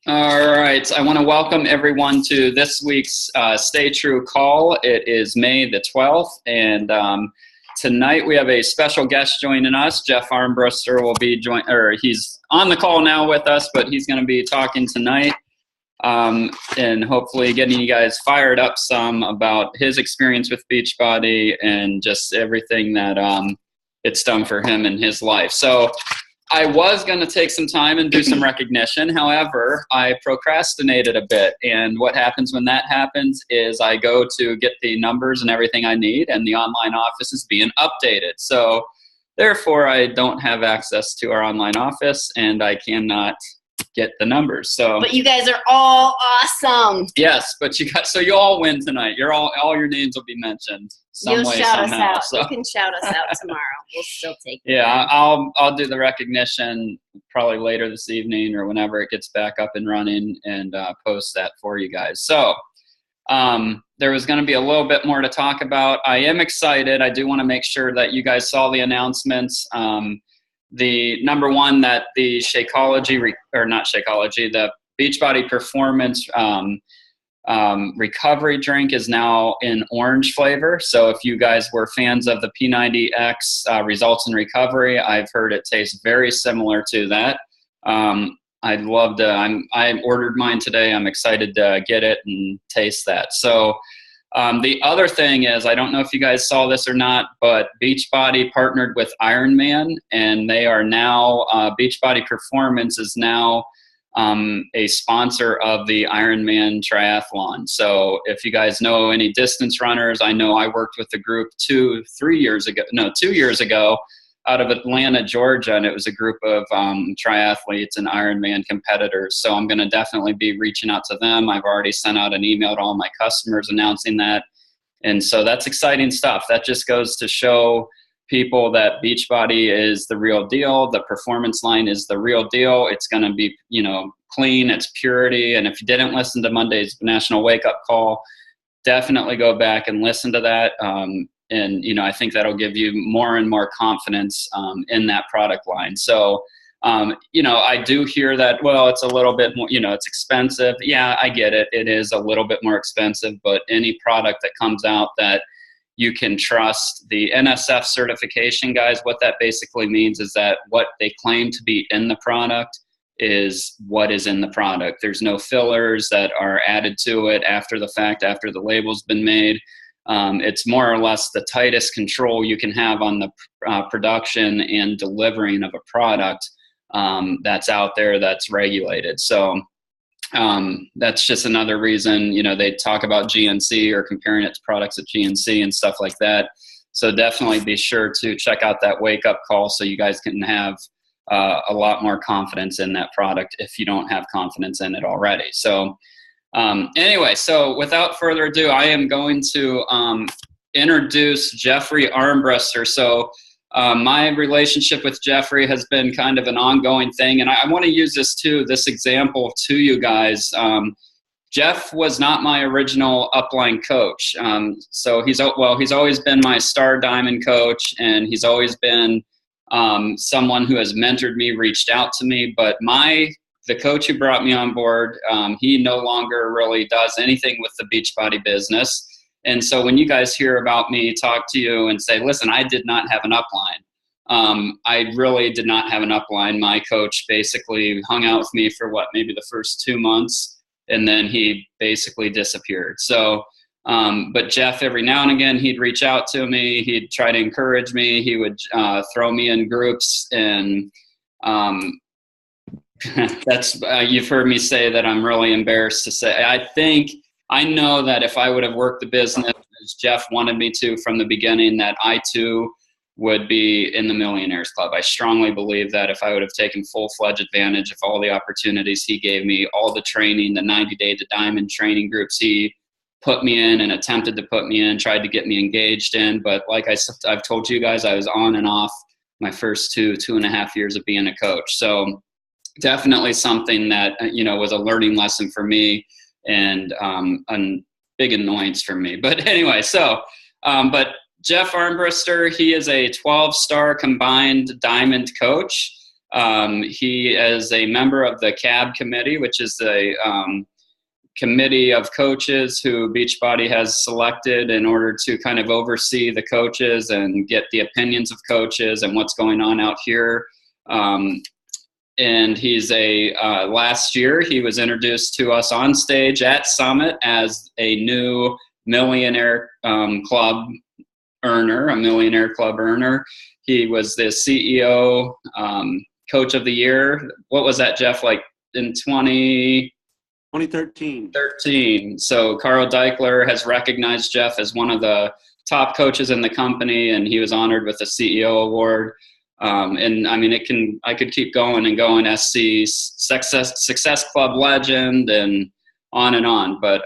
All right. I want to welcome everyone to this week's Stay True call. It is May the 12th, and tonight we have a special guest joining us. Jeff Armbruster will be he's on the call now with us, but he's going to be talking tonight and hopefully getting you guys fired up some about his experience with Beachbody and just everything that it's done for him in his life. So I was going to take some time and do some recognition. However, I procrastinated a bit. And what happens when that happens is I go to get the numbers and everything I need, and the online office is being updated. So therefore, I don't have access to our online office, and I cannot get the numbers. But you guys are all awesome. Yes, but you all win tonight. All your names will be mentioned some way, shout somehow. us out. You can shout us out tomorrow. We'll still take it. Yeah, I'll do the recognition probably later this evening or whenever it gets back up and running, and post that for you guys. So there was going to be a little bit more to talk about. I am excited. I do want to make sure that you guys saw the announcements. The number one, that the the Beachbody Performance recovery drink is now in orange flavor. So if you guys were fans of the P90X results in recovery, I've heard it tastes very similar to that. I'd love to. I ordered mine today. I'm excited to get it and taste that. So the other thing is, I don't know if you guys saw this or not, but Beachbody partnered with Ironman, and they are now, Beachbody Performance is now a sponsor of the Ironman triathlon. So if you guys know any distance runners, I know I worked with a group 2 years ago out of Atlanta, Georgia, and it was a group of triathletes and Ironman competitors. So I'm going to definitely be reaching out to them. I've already sent out an email to all my customers announcing that. And so that's exciting stuff. That just goes to show people that Beachbody is the real deal. The performance line is the real deal. It's going to be, clean, it's purity. And if you didn't listen to Monday's National Wake Up Call, definitely go back and listen to that. And, I think that'll give you more and more confidence in that product line. So, I do hear that, well, it's a little bit more, it's expensive. Yeah, I get it. It is a little bit more expensive, but any product that comes out that you can trust, the NSF certification, guys, what that basically means is that what they claim to be in the product is what is in the product. There's no fillers that are added to it after the fact, after the label's been made. It's more or less the tightest control you can have on the production and delivering of a product that's out there that's regulated. So that's just another reason, they talk about GNC or comparing it to products at GNC and stuff like that. So definitely be sure to check out that wake up call so you guys can have a lot more confidence in that product if you don't have confidence in it already. So anyway, so without further ado, I am going to introduce Jeffrey Armbruster. So my relationship with Jeffrey has been kind of an ongoing thing, and I want to use this example to you guys. Jeff was not my original upline coach. So he's always been my star diamond coach, and he's always been someone who has mentored me, reached out to me, but the coach who brought me on board, he no longer really does anything with the Beachbody business. And so when you guys hear about me talk to you and say, listen, I did not have an upline. I really did not have an upline. My coach basically hung out with me for maybe the first 2 months, and then he basically disappeared. So, but Jeff, every now and again, he'd reach out to me. He'd try to encourage me. He would throw me in groups, and that's you've heard me say that I'm really embarrassed to say. I know that if I would have worked the business as Jeff wanted me to from the beginning, that I too would be in the Millionaires Club. I strongly believe that if I would have taken full-fledged advantage of all the opportunities he gave me, all the training, the 90-day to diamond training groups he put me in and attempted to put me in, tried to get me engaged in. But like I've told you guys, I was on and off my first 2.5 years of being a coach. So definitely something that, was a learning lesson for me and a big annoyance for me. But anyway, but Jeff Armbruster, he is a 12-star combined diamond coach. He is a member of the CAB committee, which is a committee of coaches who Beachbody has selected in order to kind of oversee the coaches and get the opinions of coaches and what's going on out here. And he's last year he was introduced to us on stage at Summit as a new millionaire club earner. He was the CEO coach of the year. What was that, Jeff? Like in 2013. So Carl Deichler has recognized Jeff as one of the top coaches in the company, and he was honored with the CEO award. And I mean, I could keep going and going. SC Success Club legend, and on. But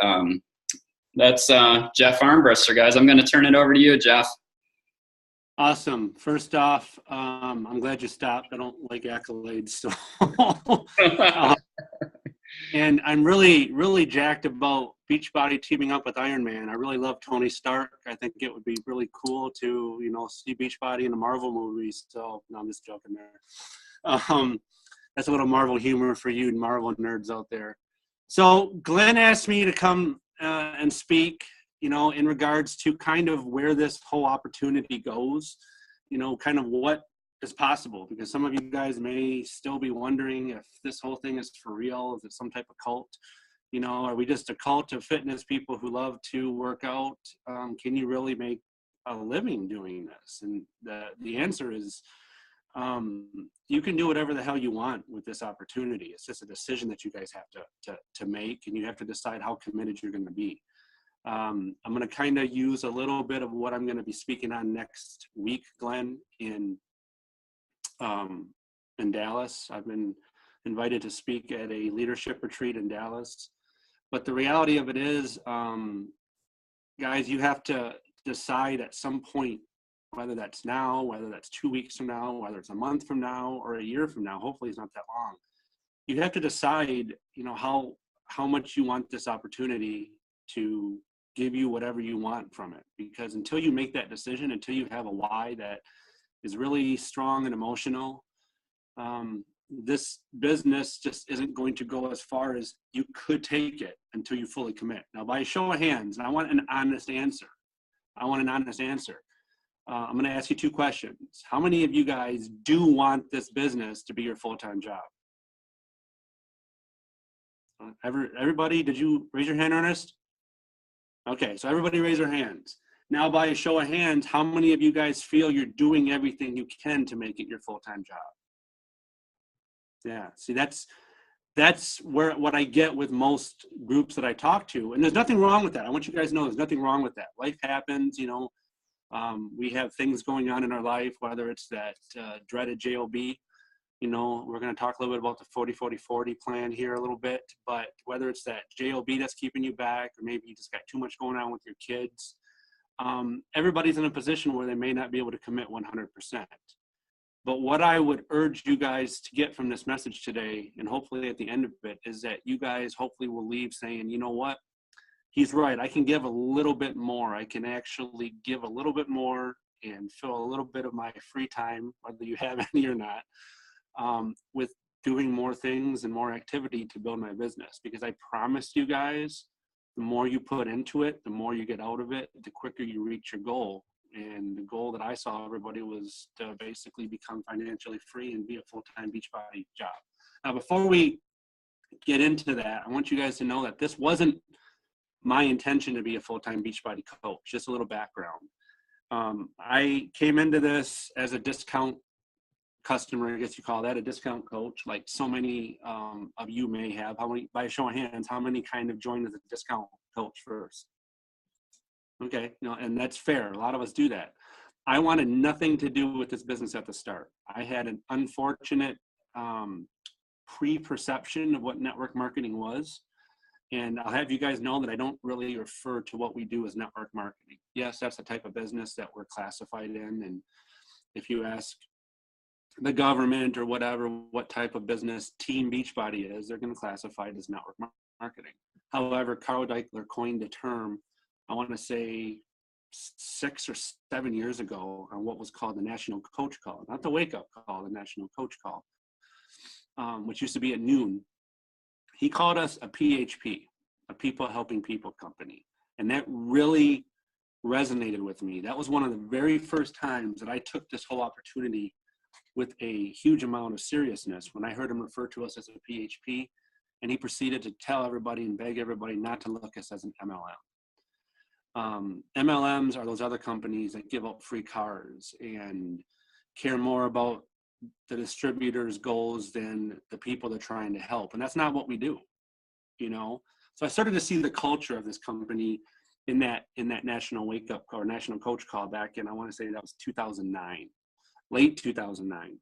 that's Jeff Armbruster, guys. I'm going to turn it over to you, Jeff. Awesome. First off, I'm glad you stopped. I don't like accolades, so. And I'm really, really jacked about Beachbody teaming up with Ironman. I really love Tony Stark. I think it would be really cool to, see Beachbody in the Marvel movies. So, no, I'm just joking there. That's a little Marvel humor for you Marvel nerds out there. So Glenn asked me to come and speak, in regards to kind of where this whole opportunity goes, kind of what is possible, because some of you guys may still be wondering if this whole thing is for real. Is it some type of cult? Are we just a cult of fitness people who love to work out? Can you really make a living doing this? And the answer is you can do whatever the hell you want with this opportunity. It's just a decision that you guys have to make, and you have to decide how committed you're going to be. I'm going to kind of use a little bit of what I'm going to be speaking on next week, Glenn, in Dallas. I've been invited to speak at a leadership retreat in Dallas. But the reality of it is, guys, you have to decide at some point, whether that's now, whether that's 2 weeks from now, whether it's a month from now, or a year from now. Hopefully it's not that long. You have to decide, how much you want this opportunity to give you whatever you want from it. Because until you make that decision, until you have a why that is really strong and emotional, this business just isn't going to go as far as you could take it until you fully commit. Now, by a show of hands, and I want an honest answer. I'm going to ask you two questions. How many of you guys do want this business to be your full-time job? Everybody, did you raise your hand, Ernest? Okay, so everybody raise their hands. Now, by a show of hands, how many of you guys feel you're doing everything you can to make it your full-time job? Yeah, see, that's what I get with most groups that I talk to. And there's nothing wrong with that. I want you guys to know there's nothing wrong with that. Life happens, we have things going on in our life, whether it's that dreaded JOB. We're going to talk a little bit about the 40-40-40 plan here a little bit, but whether it's that JOB that's keeping you back, or maybe you just got too much going on with your kids, everybody's in a position where they may not be able to commit 100%. But what I would urge you guys to get from this message today, and hopefully at the end of it, is that you guys hopefully will leave saying, you know what, he's right, I can give a little bit more. I can actually give a little bit more and fill a little bit of my free time, whether you have any or not, with doing more things and more activity to build my business. Because I promise you guys, the more you put into it, the more you get out of it, the quicker you reach your goal. And the goal that I saw everybody was to basically become financially free and be a full-time Beachbody job. Now, before we get into that, I want you guys to know that this wasn't my intention to be a full-time Beachbody coach. Just a little background. I came into this as a discount customer, I guess you call that, a discount coach, like so many of you may have. How many, by a show of hands, how many kind of joined as a discount coach first? Okay, and that's fair. A lot of us do that. I wanted nothing to do with this business at the start. I had an unfortunate pre-perception of what network marketing was. And I'll have you guys know that I don't really refer to what we do as network marketing. Yes, that's the type of business that we're classified in. And if you ask the government or whatever, what type of business Team Beachbody is, they're going to classify it as network marketing. However, Carl Deichler coined the term, I want to say 6 or 7 years ago, on what was called the National Coach Call. Not the wake-up call, the National Coach Call. which used to be at noon. He called us a PHP, a people helping people company. And that really resonated with me. That was one of the very first times that I took this whole opportunity with a huge amount of seriousness when I heard him refer to us as a PHP, and he proceeded to tell everybody and beg everybody not to look at us as an MLM. MLMs are those other companies that give out free cars and care more about the distributor's goals than the people they're trying to help. And that's not what we do, you know? So I started to see the culture of this company in that national wake up call or national coach call back in, I want to say that was 2009, late 2009.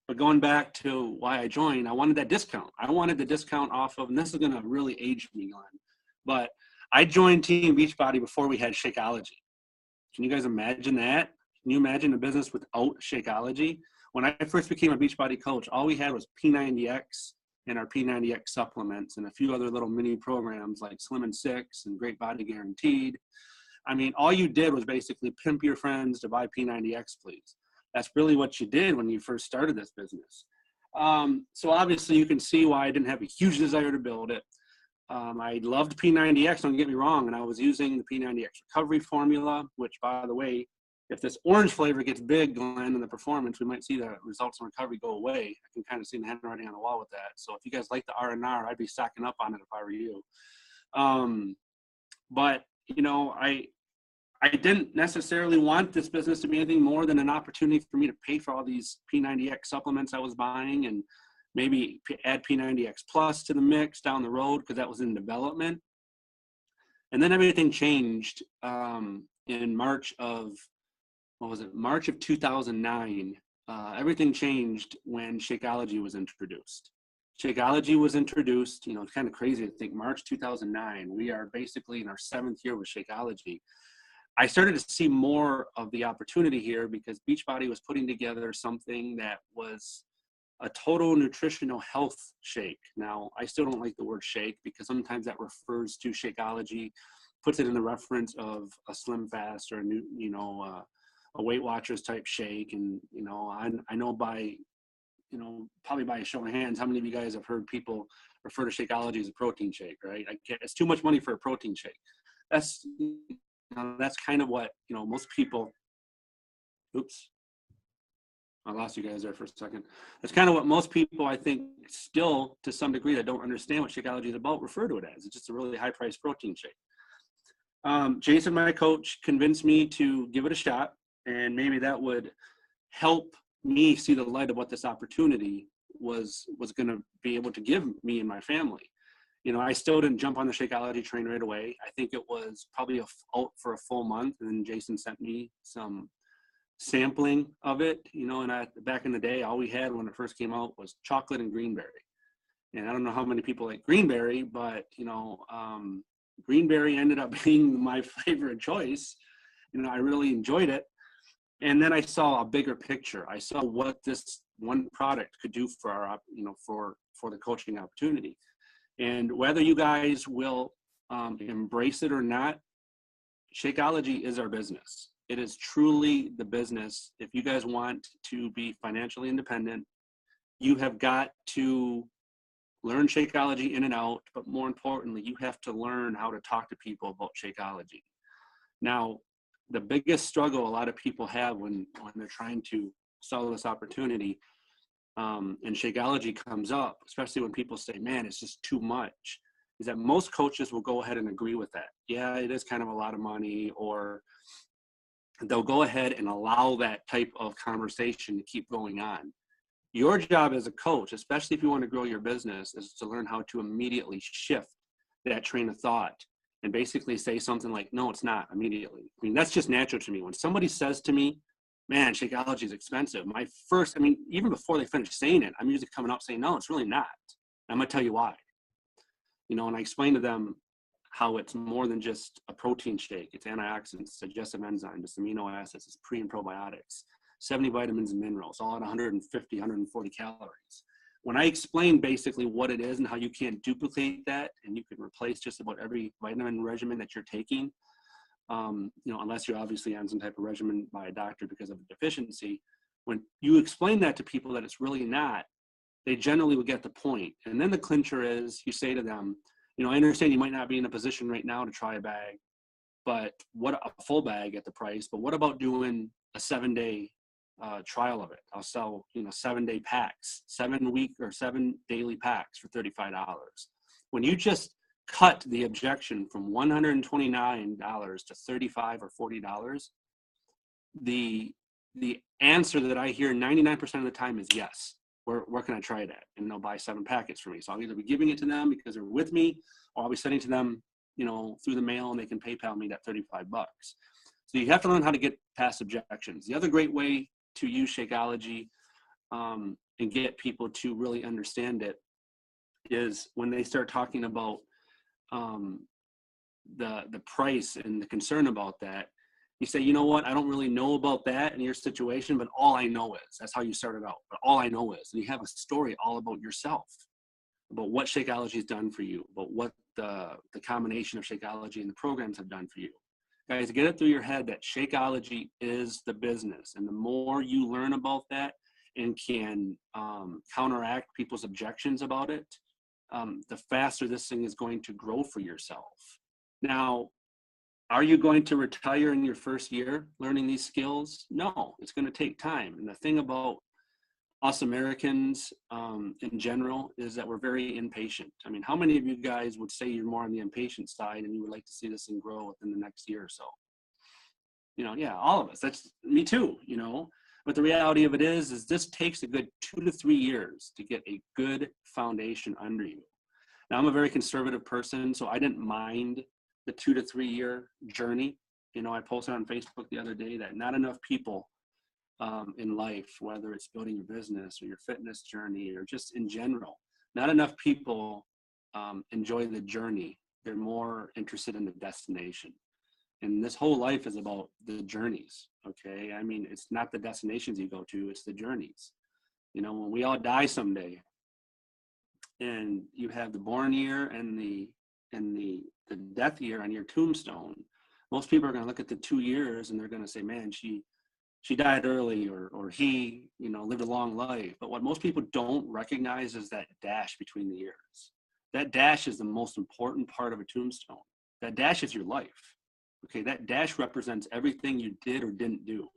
But going back to why I joined, I wanted that discount. I wanted the discount off of, and this is going to really age me, Glenn, but I joined Team Beachbody before we had Shakeology. Can you guys imagine that? Can you imagine a business without Shakeology? When I first became a Beachbody coach, all we had was P90X and our P90X supplements and a few other little mini programs like Slim and Six and Great Body Guaranteed. I mean, all you did was basically pimp your friends to buy P90X, please. That's really what you did when you first started this business. So obviously you can see why I didn't have a huge desire to build it. I loved P90X, don't get me wrong, and I was using the P90X recovery formula, which, by the way, if this orange flavor gets big, Glenn, in the performance, we might see the results in recovery go away. I can kind of see the handwriting on the wall with that. So if you guys like the R&R, I'd be stocking up on it if I were you. But, you know, I didn't necessarily want this business to be anything more than an opportunity for me to pay for all these P90X supplements I was buying and maybe add P90X Plus to the mix down the road because that was in development. And then everything changed in March of 2009. Everything changed when Shakeology was introduced. Shakeology was introduced, you know, it's kind of crazy to think March 2009. We are basically in our 7th year with Shakeology. I started to see more of the opportunity here because Beachbody was putting together something that was a total nutritional health shake. Now, I still don't like the word shake because sometimes that refers to Shakeology, puts it in the reference of a Slim Fast or a new, you know, a Weight Watchers type shake. And, you know, I know by, you know, probably by a show of hands, how many of you guys have heard people refer to Shakeology as a protein shake, right? It's too much money for a protein shake. That's kind of what, you know, most people, oops, I lost you guys there for a second. That's kind of what most people, I think, still to some degree that don't understand what Shakeology is about, refer to it as. It's just a really high priced protein shake. Jason, my coach, convinced me to give it a shot, and maybe that would help me see the light of what this opportunity was going to be able to give me and my family. You know, I still didn't jump on the Shakeology train right away. I think it was probably out for a full month, and then Jason sent me some sampling of it. You know, and back in the day, all we had when it first came out was chocolate and greenberry. And I don't know how many people like greenberry, but, you know, greenberry ended up being my favorite choice. You know, I really enjoyed it. And then I saw a bigger picture. I saw what this one product could do for our, you know, for the coaching opportunity. And whether you guys will embrace it or not, Shakeology is our business. It is truly the business. If you guys want to be financially independent, you have got to learn Shakeology in and out, but more importantly, you have to learn how to talk to people about Shakeology. Now, the biggest struggle a lot of people have when they're trying to sell this opportunity, and Shakeology comes up, especially when people say, man, it's just too much, is that most coaches will go ahead and agree with that. Yeah, it is kind of a lot of money, or they'll go ahead and allow that type of conversation to keep going on. Your job as a coach, especially if you want to grow your business, is to learn how to immediately shift that train of thought and basically say something like, no, it's not, immediately. I mean, that's just natural to me. When somebody says to me, man, Shakeology is expensive, my first, I mean, even before they finish saying it, I'm usually coming up saying, no, it's really not. I'm going to tell you why. You know, and I explain to them how it's more than just a protein shake. It's antioxidants, digestive enzymes, it's amino acids, it's pre and probiotics, 70 vitamins and minerals, all at 150, 140 calories. When I explain basically what it is and how you can't duplicate that, and you can replace just about every vitamin regimen that you're taking, you know, unless you're obviously on some type of regimen by a doctor because of a deficiency, When you explain that to people that it's really not, they generally will get the point. And then the clincher is you say to them, I understand you might not be in a position right now to try a bag, but what a full bag at the price, but what about doing a 7-day trial of it? I'll sell, 7-day packs, 7-week or 7 daily packs for $35. When you just cut the objection from $129 to $35 or $40, the answer that I hear 99% of the time is yes. Where can I try it at? And they'll buy 7 packets for me. So I'll either be giving it to them because they're with me, or I'll be sending to them, through the mail, and they can PayPal me that $35. So you have to learn how to get past objections. The other great way to use Shakeology and get people to really understand it is when they start talking about the price and the concern about that. You say, I don't really know about that in your situation, but all I know is, that's how you started out, but all I know is, and you have a story all about yourself, about what Shakeology has done for you, about what the combination of Shakeology and the programs have done for you. Guys, get it through your head that Shakeology is the business. And the more you learn about that and can counteract people's objections about it, the faster this thing is going to grow for yourself. Now, are you going to retire in your first year learning these skills? No, it's going to take time. And the thing about us Americans in general is that we're very impatient. I mean, how many of you guys would say you're more on the impatient side and you would like to see this thing grow within the next year or so? Yeah, all of us. That's me too, But the reality of it is this takes a good 2 to 3 years to get a good foundation under you. Now, I'm a very conservative person, so I didn't mind the 2 to 3 year journey. I posted on Facebook the other day that not enough people in life, whether it's building your business or your fitness journey or just in general, not enough people enjoy the journey. They're more interested in the destination. And this whole life is about the journeys, okay? I mean, it's not the destinations you go to, it's the journeys. When we all die someday and you have the born year and the death year on your tombstone, most people are going to look at the 2 years and they're going to say, man, she died early, or he, lived a long life. But what most people don't recognize is that dash between the years. That dash is the most important part of a tombstone. That dash is your life. Okay, that dash represents everything you did or didn't do.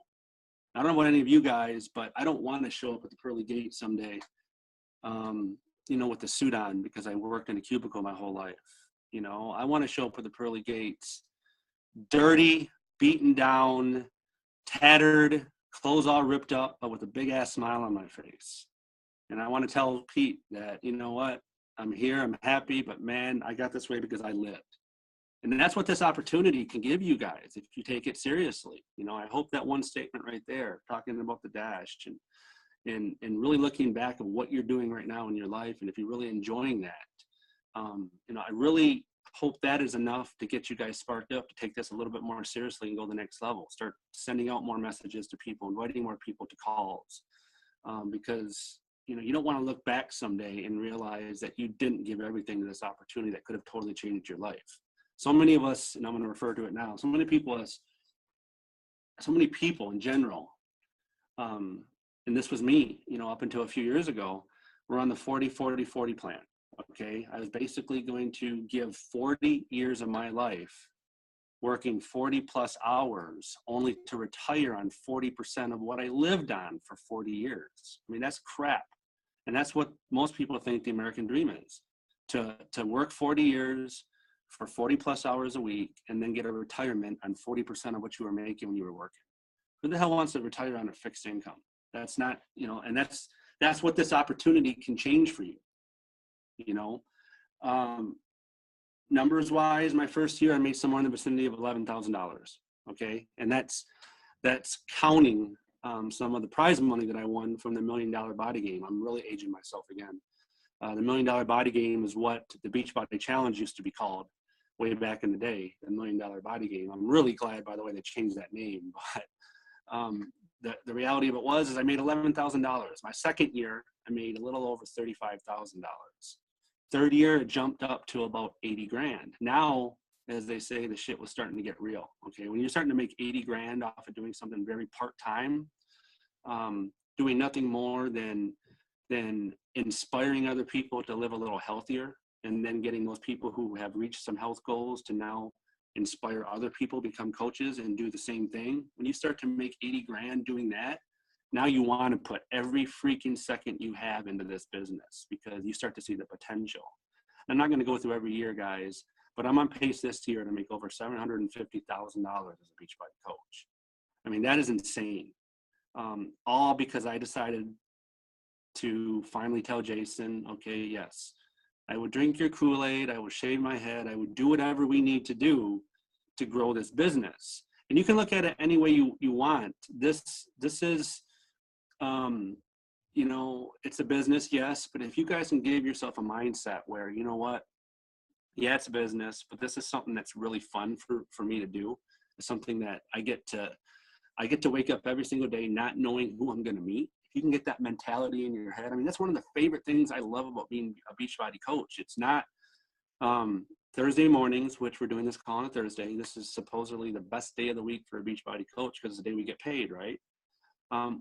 I don't know about any of you guys, but I don't want to show up at the pearly gate someday, with the suit on because I worked in a cubicle my whole life. I want to show up at the pearly gates dirty, beaten down, tattered, clothes all ripped up, but with a big ass smile on my face. And I want to tell Pete that, what, I'm here, I'm happy, but man, I got this way because I lived. And that's what this opportunity can give you guys if you take it seriously. I hope that one statement right there, talking about the dash and really looking back at what you're doing right now in your life, and if you're really enjoying that, I really hope that is enough to get you guys sparked up to take this a little bit more seriously and go to the next level. Start sending out more messages to people, inviting more people to calls, because you don't want to look back someday and realize that you didn't give everything to this opportunity that could have totally changed your life. So many of us, and I'm going to refer to it now, so many people in general, and this was me, up until a few years ago, were on the 40-40-40 plan. Okay, I was basically going to give 40 years of my life working 40 plus hours only to retire on 40% of what I lived on for 40 years. I mean, that's crap. And that's what most people think the American dream is, to work 40 years for 40 plus hours a week and then get a retirement on 40% of what you were making when you were working. Who the hell wants to retire on a fixed income? That's not, and that's what this opportunity can change for you. Numbers wise, my first year I made somewhere in the vicinity of $11,000. Okay, and that's counting some of the prize money that I won from the $1 Million Body Game. I'm really aging myself again. The $1 Million Body Game is what the Beachbody Challenge used to be called way back in the day. The $1 Million Body Game. I'm really glad, by the way, they changed that name. But the reality of it is I made $11,000. My second year, I made a little over $35,000. Third year, it jumped up to about 80 grand. Now, as they say, the shit was starting to get real. Okay, when you're starting to make 80 grand off of doing something very part-time, doing nothing more than inspiring other people to live a little healthier, and then getting those people who have reached some health goals to now inspire other people, become coaches and do the same thing. When you start to make 80 grand doing that, now you want to put every freaking second you have into this business, because you start to see the potential. I'm not going to go through every year, guys, but I'm on pace this year to make over $750,000 as a Beachbody coach. I mean, that is insane. All because I decided to finally tell Jason, okay, yes, I would drink your Kool-Aid, I would shave my head, I would do whatever we need to do to grow this business. And you can look at it any way you want. This is, you know, it's a business, yes, but if you guys can give yourself a mindset where, you know what, yeah, it's a business, but this is something that's really fun for me to do. It's something that I get to wake up every single day not knowing who I'm going to meet. If you can get that mentality in your head, I mean, that's one of the favorite things I love about being a Beachbody coach. It's not Thursday mornings, which we're doing this call on a Thursday. This is supposedly the best day of the week for a Beachbody coach because it's the day we get paid, right?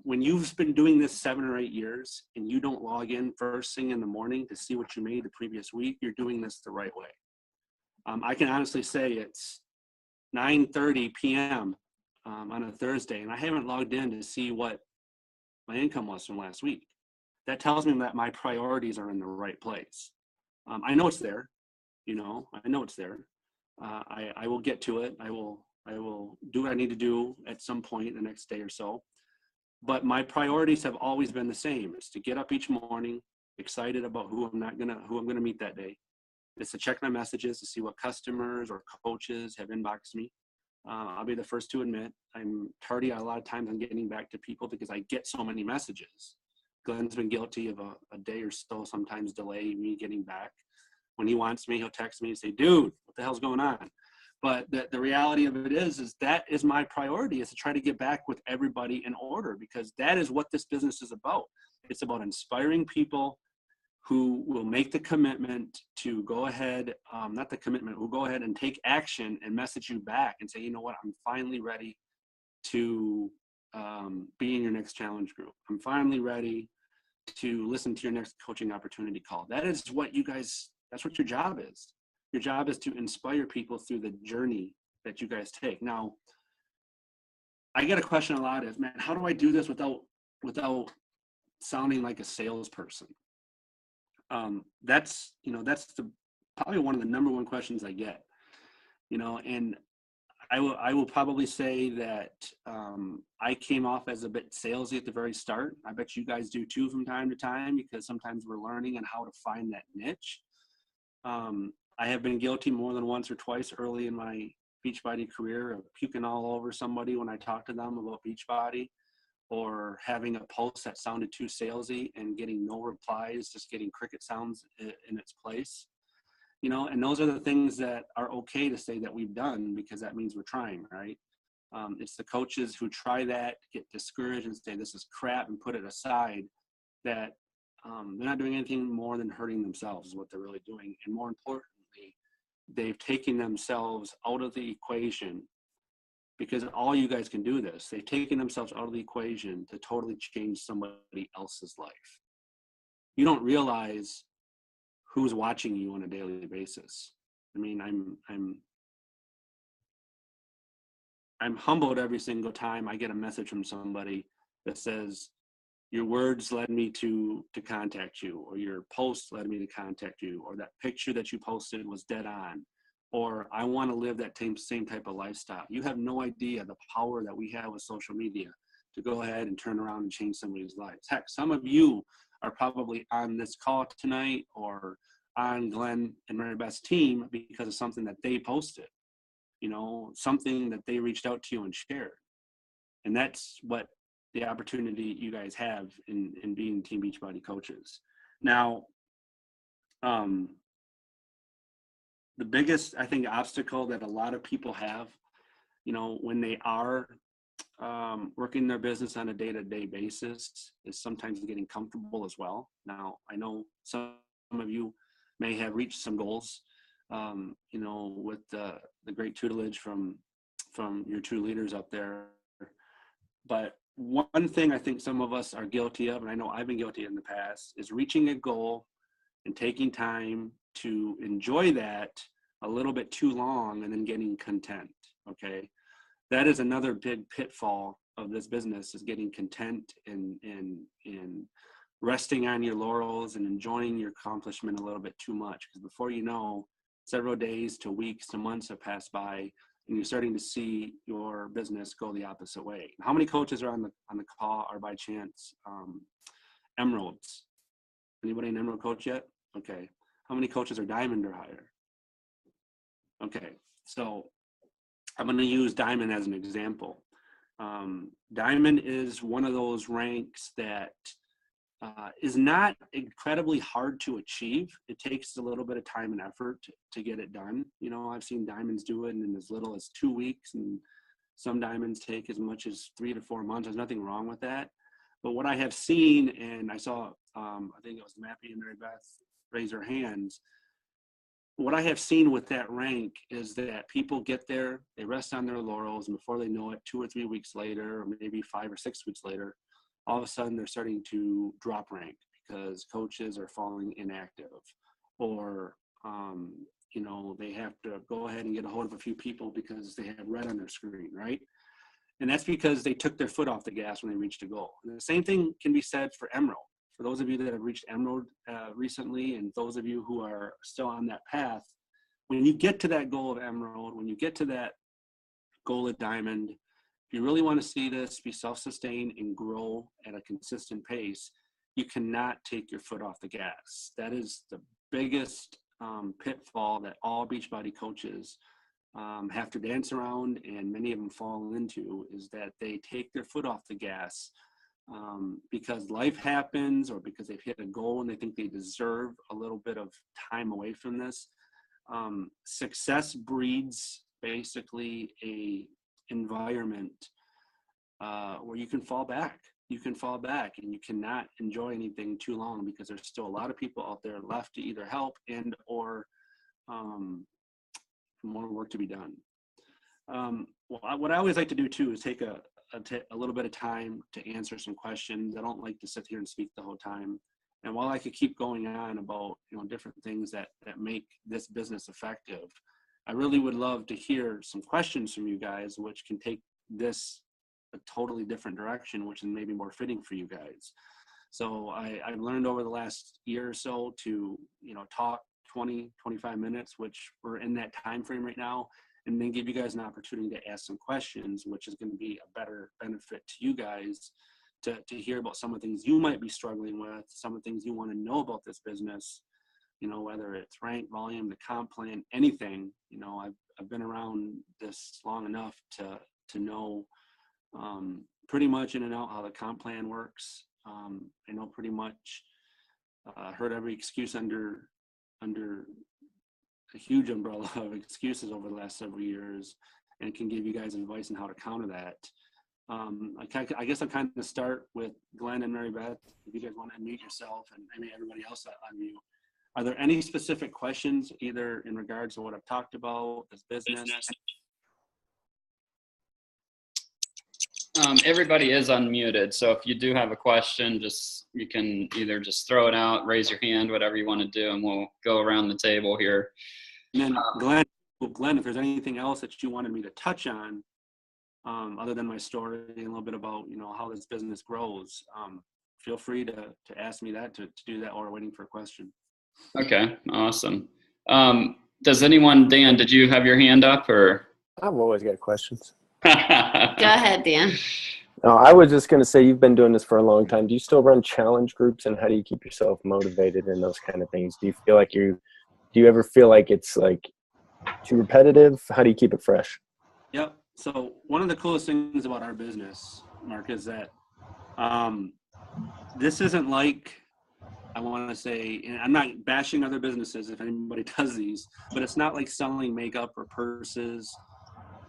When you've been doing this 7 or 8 years and you don't log in first thing in the morning to see what you made the previous week, you're doing this the right way. I can honestly say it's 9:30 p.m. On a Thursday, and I haven't logged in to see what my income was from last week. That tells me that my priorities are in the right place. I know it's there, you know, I know it's there. I will get to it. I will do what I need to do at some point the next day or so. But my priorities have always been the same. It's to get up each morning, excited about who I'm gonna meet that day. It's to check my messages to see what customers or coaches have inboxed me. I'll be the first to admit I'm tardy a lot of times on getting back to people because I get so many messages. Glenn's been guilty of a day or so sometimes delay me getting back. When he wants me, he'll text me and say, dude, what the hell's going on? But the reality of it is that is my priority, is to try to get back with everybody in order, because that is what this business is about. It's about inspiring people who will make the commitment to go ahead, who go ahead and take action and message you back and say, you know what, I'm finally ready to be in your next challenge group. I'm finally ready to listen to your next coaching opportunity call. That is what you guys, that's what your job is. Your job is to inspire people through the journey that you guys take. Now, I get a question a lot is, man, how do I do this without sounding like a salesperson? That's probably one of the number one questions I get, you know, and I will probably say that I came off as a bit salesy at the very start. I bet you guys do too from time to time, because sometimes we're learning on how to find that niche. I have been guilty more than once or twice early in my Beachbody career of puking all over somebody when I talk to them about Beachbody, or having a post that sounded too salesy and getting no replies, just getting cricket sounds in its place. You know, and those are the things that are okay to say that we've done, because that means we're trying, right? It's the coaches who try that, get discouraged and say this is crap and put it aside, that they're not doing anything more than hurting themselves is what they're really doing. And more importantly, they've taken themselves out of the equation, because all you guys can do this. They've taken themselves out of the equation to totally change somebody else's life. You don't realize who's watching you on a daily basis. I mean, I'm humbled every single time I get a message from somebody that says, your words led me to contact you, or your post led me to contact you, or that picture that you posted was dead on, or I want to live that same type of lifestyle. You have no idea the power that we have with social media to go ahead and turn around and change somebody's life. Heck, some of you are probably on this call tonight or on Glenn and Mary Beth's team because of something that they posted, you know, something that they reached out to you and shared. And that's what the opportunity you guys have in being Team Beachbody coaches. Now, the biggest, I think, obstacle that a lot of people have, you know, when they are working their business on a day-to-day basis, is sometimes getting comfortable as well. Now, I know some of you may have reached some goals, you know, with the great tutelage from your two leaders up there. But one thing I think some of us are guilty of, and I know I've been guilty in the past, is reaching a goal and taking time to enjoy that a little bit too long and then getting content. Okay. That is another big pitfall of this business, is getting content and resting on your laurels and enjoying your accomplishment a little bit too much. Because before you know, several days to weeks to months have passed by, and you're starting to see your business go the opposite way. How many coaches are on the call are by chance emeralds? Anybody an emerald coach yet? Okay. How many coaches are diamond or higher? Okay. So I'm going to use diamond as an example. Diamond is one of those ranks that is not incredibly hard to achieve. It takes a little bit of time and effort to get it done. You know, I've seen diamonds do it in as little as 2 weeks, and some diamonds take as much as 3 to 4 months. There's nothing wrong with that. But what I have seen, and I saw, I think it was Mappy and Mary Beth raise their hands. What I have seen with that rank is that people get there, they rest on their laurels, and before they know it, 2 or 3 weeks later, or maybe 5 or 6 weeks later, all of a sudden they're starting to drop rank because coaches are falling inactive, or you know, they have to go ahead and get a hold of a few people because they have red on their screen, right? And that's because they took their foot off the gas when they reached a goal. And the same thing can be said for Emerald. For those of you that have reached Emerald recently, and those of you who are still on that path, when you get to that goal of Emerald, when you get to that goal of Diamond, if you really want to see this be self-sustained and grow at a consistent pace, you cannot take your foot off the gas. That is the biggest pitfall that all Beachbody coaches have to dance around, and many of them fall into, is that they take their foot off the gas because life happens, or because they've hit a goal and they think they deserve a little bit of time away from this. Success breeds basically a environment where you can fall back. You can fall back, and you cannot enjoy anything too long, because there's still a lot of people out there left to either help and or more work to be done. What I always like to do too is take a little bit of time to answer some questions. I don't like to sit here and speak the whole time. And while I could keep going on about, you know, different things that make this business effective, I really would love to hear some questions from you guys, which can take this a totally different direction, which is maybe more fitting for you guys. So I've learned over the last year or so to, you know, talk 20, 25 minutes, which we're in that time frame right now, and then give you guys an opportunity to ask some questions, which is going to be a better benefit to you guys to hear about some of the things you might be struggling with, some of the things you want to know about this business, you know, whether it's rank, volume, the comp plan, anything. You know, I've been around this long enough to know pretty much in and out how the comp plan works. I know pretty much, heard every excuse under a huge umbrella of excuses over the last several years, and can give you guys advice on how to counter that. I guess I'll kind of start with Glenn and Mary Beth. If you guys want to unmute yourself, and maybe everybody else unmute. Are there any specific questions, either in regards to what I've talked about, this business? Everybody is unmuted, so if you do have a question, you can either just throw it out, raise your hand, whatever you want to do, and we'll go around the table here. And then Glenn, if there's anything else that you wanted me to touch on, other than my story and a little bit about, you know, how this business grows, feel free to ask me that, to do that, or waiting for a question. Okay, awesome. Does anyone, Dan, did you have your hand up, or? I've always got questions. Go ahead, Dan. No, I was just going to say, you've been doing this for a long time. Do you still run challenge groups, and how do you keep yourself motivated and those kind of things? Do you feel like do you ever feel like it's like too repetitive? How do you keep it fresh? Yep. So one of the coolest things about our business, Mark, is that this isn't like, I want to say, and I'm not bashing other businesses if anybody does these, but it's not like selling makeup or purses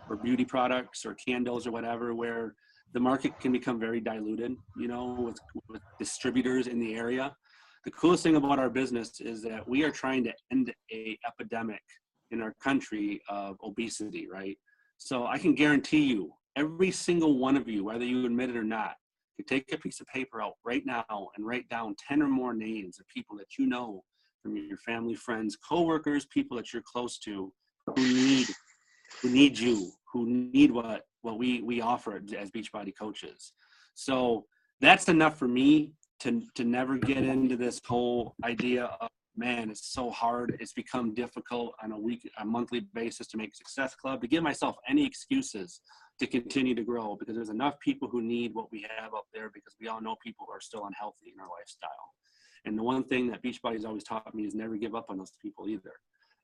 or beauty products or candles or whatever, where the market can become very diluted, you know, with distributors in the area. The coolest thing about our business is that we are trying to end a epidemic in our country of obesity, right? So I can guarantee you, every single one of you, whether you admit it or not, could take a piece of paper out right now and write down 10 or more names of people that you know from your family, friends, coworkers, people that you're close to who need you, who need what we offer as Beachbody coaches. So that's enough for me to never get into this whole idea of, man, it's so hard. It's become difficult on a monthly basis to make Success Club, to give myself any excuses to continue to grow, because there's enough people who need what we have up there, because we all know people who are still unhealthy in our lifestyle. And the one thing that Beachbody's always taught me is never give up on those people either.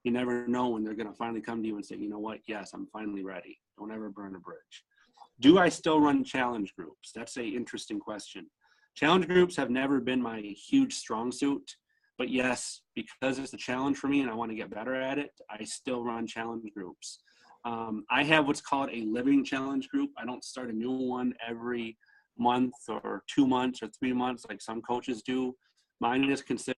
You never know when they're going to finally come to you and say, you know what, yes, I'm finally ready. Don't ever burn a bridge. Do I still run challenge groups? That's an interesting question. Challenge groups have never been my huge strong suit. But yes, because it's a challenge for me and I want to get better at it, I still run challenge groups. I have what's called a living challenge group. I don't start a new one every month or 2 months or 3 months like some coaches do. Mine is considered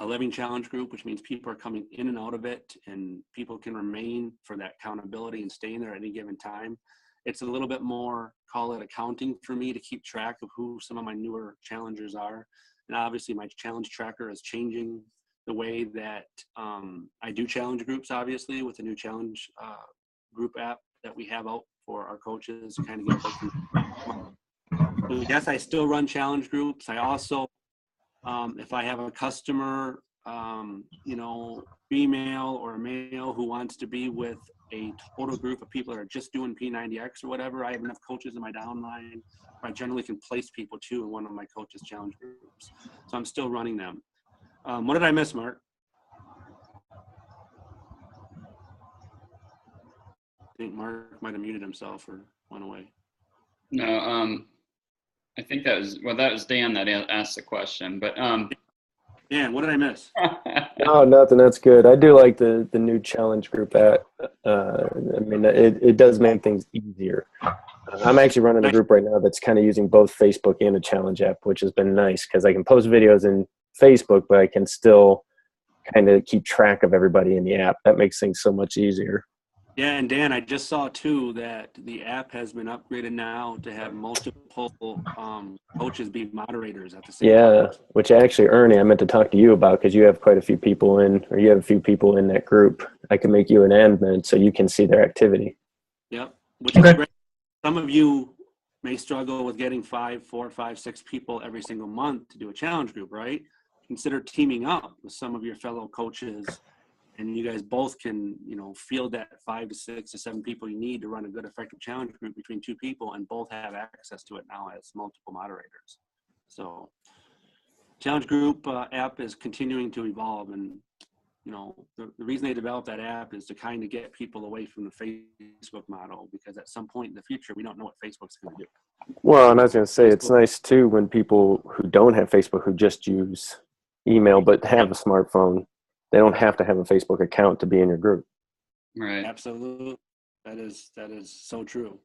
a living challenge group, which means people are coming in and out of it, and people can remain for that accountability and staying there at any given time. It's a little bit more, call it accounting for me, to keep track of who some of my newer challengers are. And obviously my challenge tracker is changing the way that I do challenge groups, obviously, with the new challenge group app that we have out for our coaches to kind of get so yes, I still run challenge groups. I also, if I have a customer, female or male who wants to be with a total group of people that are just doing P90X or whatever, I have enough coaches in my downline. I generally can place people too in one of my coaches challenge groups. So I'm still running them. What did I miss, Mark? I think Mark might have muted himself or went away. No, I think that was Dan that asked the question, but Dan, what did I miss? No, nothing. That's good. I do like the new challenge group app. I mean, it does make things easier. I'm actually running a group right now that's kind of using both Facebook and a challenge app, which has been nice because I can post videos in Facebook, but I can still kind of keep track of everybody in the app. That makes things so much easier. Yeah, and Dan, I just saw too that the app has been upgraded now to have multiple coaches be moderators at the same time. Yeah, which actually, Ernie, I meant to talk to you about, because you have quite a few people in, or you have a few people in that group. I can make you an admin so you can see their activity. Yep, which is great. Some of you may struggle with getting 4, 5, 6 people every single month to do a challenge group, right? Consider teaming up with some of your fellow coaches, and you guys both can, field that 5 to 6 to 7 people you need to run a good, effective challenge group between 2 people, and both have access to it now as multiple moderators. So, challenge group app is continuing to evolve, and the reason they developed that app is to kind of get people away from the Facebook model, because at some point in the future, we don't know what Facebook's going to do. Well, and I was going to say, it's nice too when people who don't have Facebook, who just use email but have a smartphone, they don't have to have a Facebook account to be in your group. Right. Absolutely. That is so true.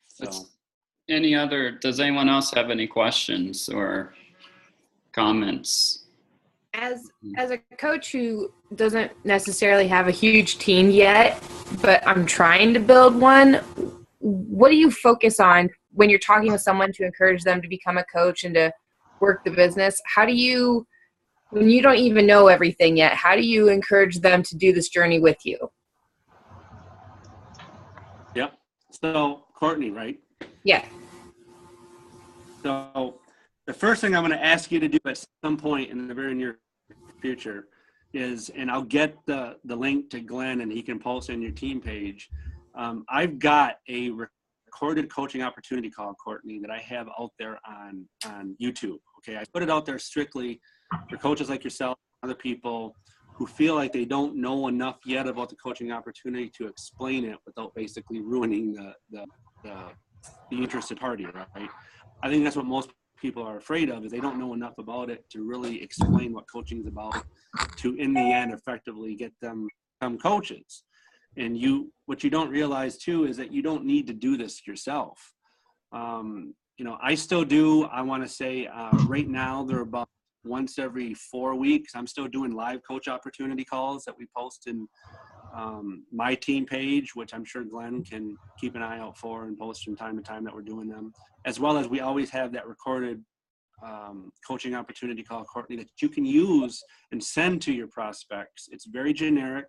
So, does anyone else have any questions or comments? As a coach who doesn't necessarily have a huge team yet, but I'm trying to build one, what do you focus on when you're talking with someone to encourage them to become a coach and to work the business? How do you, when you don't even know everything yet, how do you encourage them to do this journey with you? Yep. So, Courtney, right? Yeah. So, the first thing I'm going to ask you to do at some point in the very near future is, and I'll get the link to Glenn and he can post in your team page. I've got a recorded coaching opportunity call, Courtney, that I have out there on YouTube. Okay. I put it out there strictly for coaches like yourself, other people who feel like they don't know enough yet about the coaching opportunity to explain it without basically ruining the interested party, right? I think that's what most people are afraid of, is they don't know enough about it to really explain what coaching is about, to in the end effectively get them become coaches. And what you don't realize too is that you don't need to do this yourself. I still do. I want to say right now they're about once every 4 weeks. I'm still doing live coach opportunity calls that we post in my team page, which I'm sure Glenn can keep an eye out for and post from time to time that we're doing them, as well as we always have that recorded coaching opportunity call, Courtney, that you can use and send to your prospects. It's very generic.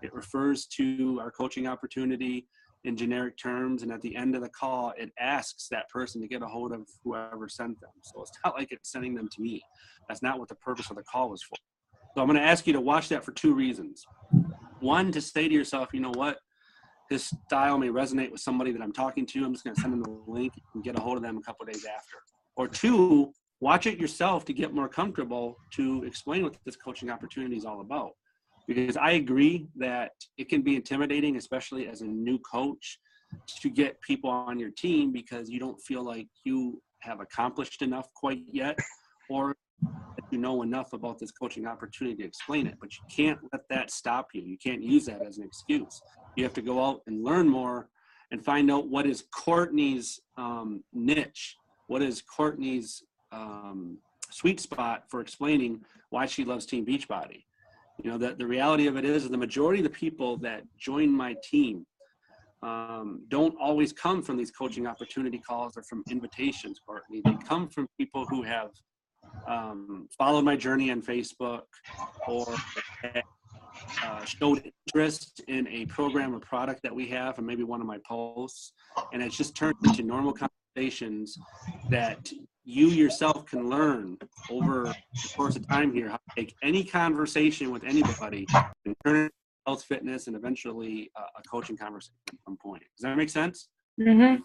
It refers to our coaching opportunity in generic terms, and at the end of the call, it asks that person to get a hold of whoever sent them. So it's not like it's sending them to me. That's not what the purpose of the call was for. So I'm going to ask you to watch that for 2 reasons. One, to say to yourself, you know what, this style may resonate with somebody that I'm talking to. I'm just going to send them the link and get a hold of them a couple of days after. Or 2, watch it yourself to get more comfortable to explain what this coaching opportunity is all about. Because I agree that it can be intimidating, especially as a new coach, to get people on your team because you don't feel like you have accomplished enough quite yet, or that you know enough about this coaching opportunity to explain it. But you can't let that stop you. You can't use that as an excuse. You have to go out and learn more and find out what is Courtney's niche, what is Courtney's sweet spot for explaining why she loves Team Beachbody. You know, the reality of it is the majority of the people that join my team don't always come from these coaching opportunity calls or from invitations, Courtney. They come from people who have followed my journey on Facebook or showed interest in a program or product that we have and maybe one of my posts. And it's just turned into normal conversations that you yourself can learn over the course of time here, how to take any conversation with anybody and turn it into health, fitness, and eventually a coaching conversation at some point. Does that make sense? Mm-hmm.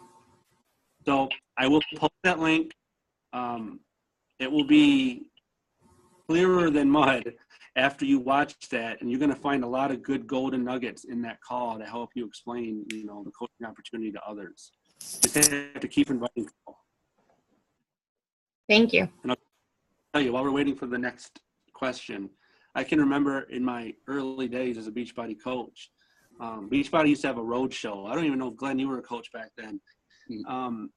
So I will post that link. It will be clearer than mud after you watch that, and you're going to find a lot of good golden nuggets in that call to help you explain, you know, the coaching opportunity to others. Just have to keep inviting people. Thank you. And I'll tell you, while we're waiting for the next question, I can remember in my early days as a Beachbody coach, Beachbody used to have a road show. I don't even know if, Glenn, you were a coach back then.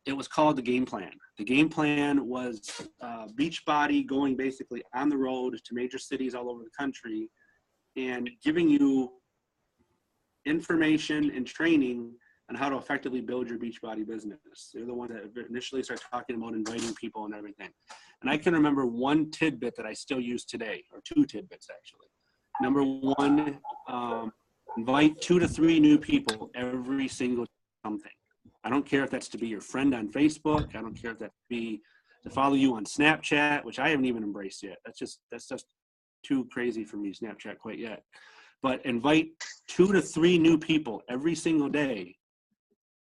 It was called the Game Plan. The Game Plan was Beachbody going basically on the road to major cities all over the country and giving you information and training on how to effectively build your Beachbody business. They're the ones that initially started talking about inviting people and everything. And I can remember one tidbit that I still use today, or 2 tidbits actually. Number 1, invite 2 to 3 new people every single something. I don't care if that's to be your friend on Facebook. I don't care if that be to follow you on Snapchat, which I haven't even embraced yet. That's just too crazy for me, Snapchat, quite yet. But invite 2 to 3 new people every single day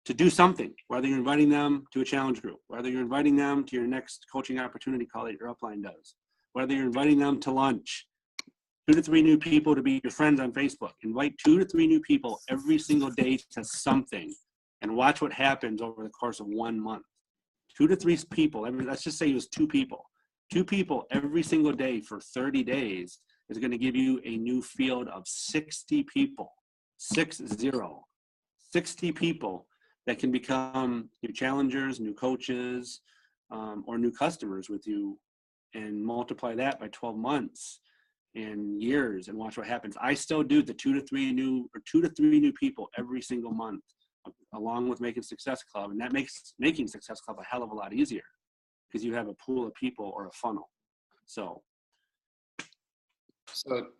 to do something, whether you're inviting them to a challenge group, whether you're inviting them to your next coaching opportunity call that your upline does, whether you're inviting them to lunch. 2 to 3 new people to be your friends on Facebook. Invite 2 to 3 new people every single day to something and watch what happens over the course of 1 month. 2 to 3 people, let's just say it was 2 people. 2 people every single day for 30 days is going to give you a new field of 60 people, 60 people that can become new challengers, new coaches, or new customers with you, and multiply that by 12 months and years and watch what happens. I still do the 2 to 3 new people every single month, along with Making Success Club. And that makes Making Success Club a hell of a lot easier because you have a pool of people or a funnel. So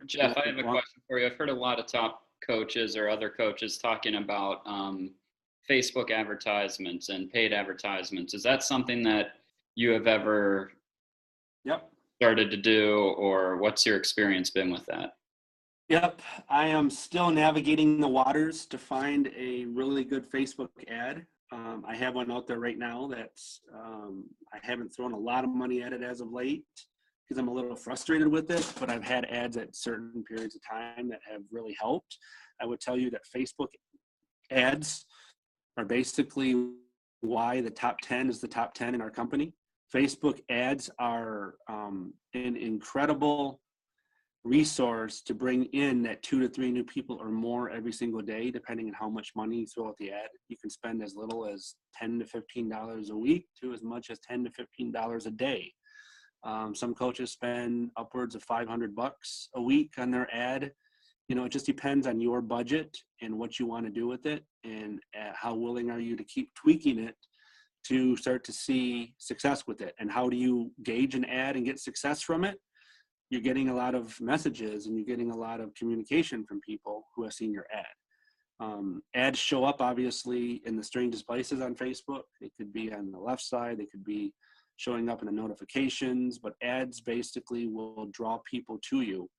Jeff, I have a question for you. I've heard a lot of top coaches or other coaches talking about Facebook advertisements and paid advertisements. Is that something that you have ever started to do, or what's your experience been with that? Yep, I am still navigating the waters to find a really good Facebook ad. I have one out there right now that's, I haven't thrown a lot of money at it as of late because I'm a little frustrated with it, but I've had ads at certain periods of time that have really helped. I would tell you that Facebook ads are basically why the top 10 is the top 10 in our company. Facebook ads are an incredible resource to bring in that 2 to 3 new people or more every single day, depending on how much money you throw at the ad. You can spend as little as $10 to $15 a week to as much as $10 to $15 a day. Some coaches spend upwards of $500 a week on their ad, it just depends on your budget and what you want to do with it, and how willing are you to keep tweaking it to start to see success with it. And how do you gauge an ad and get success from it? You're getting a lot of messages and you're getting a lot of communication from people who have seen your ad. Ads show up obviously in the strangest places on Facebook. They could be on the left side, they could be showing up in the notifications, but ads basically will draw people to you.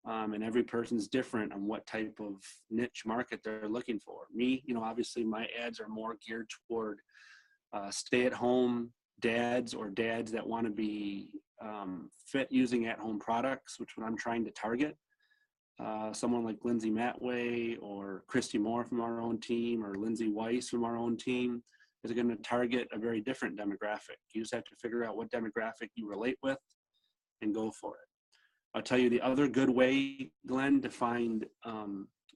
And every person's different on what type of niche market they're looking for. Me, obviously my ads are more geared toward stay-at-home dads, or dads that want to be fit using at-home products, which what I'm trying to target. Someone like Lindsay Matway or Christy Moore from our own team, or Lindsay Weiss from our own team, is going to target a very different demographic. You just have to figure out what demographic you relate with and go for it. I'll tell you the other good way, Glenn, to find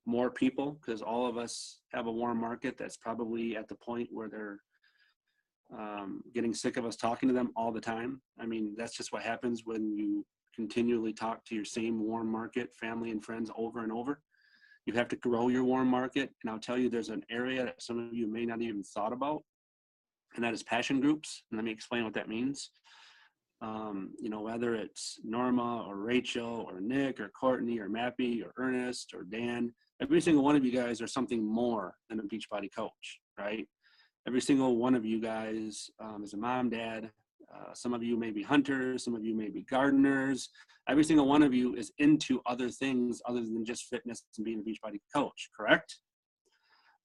more people, because all of us have a warm market that's probably at the point where they're getting sick of us talking to them all the time. I mean, that's just what happens when you continually talk to your same warm market family and friends over and over. You have to grow your warm market. And I'll tell you, there's an area that some of you may not even thought about, and that is passion groups. And let me explain what that means. Whether it's Norma or Rachel or Nick or Courtney or Mappy or Ernest or Dan, every single one of you guys are something more than a Beachbody coach, right? Every single one of you guys is a mom, dad. Some of you may be hunters, some of you may be gardeners. Every single one of you is into other things other than just fitness and being a Beachbody coach, correct?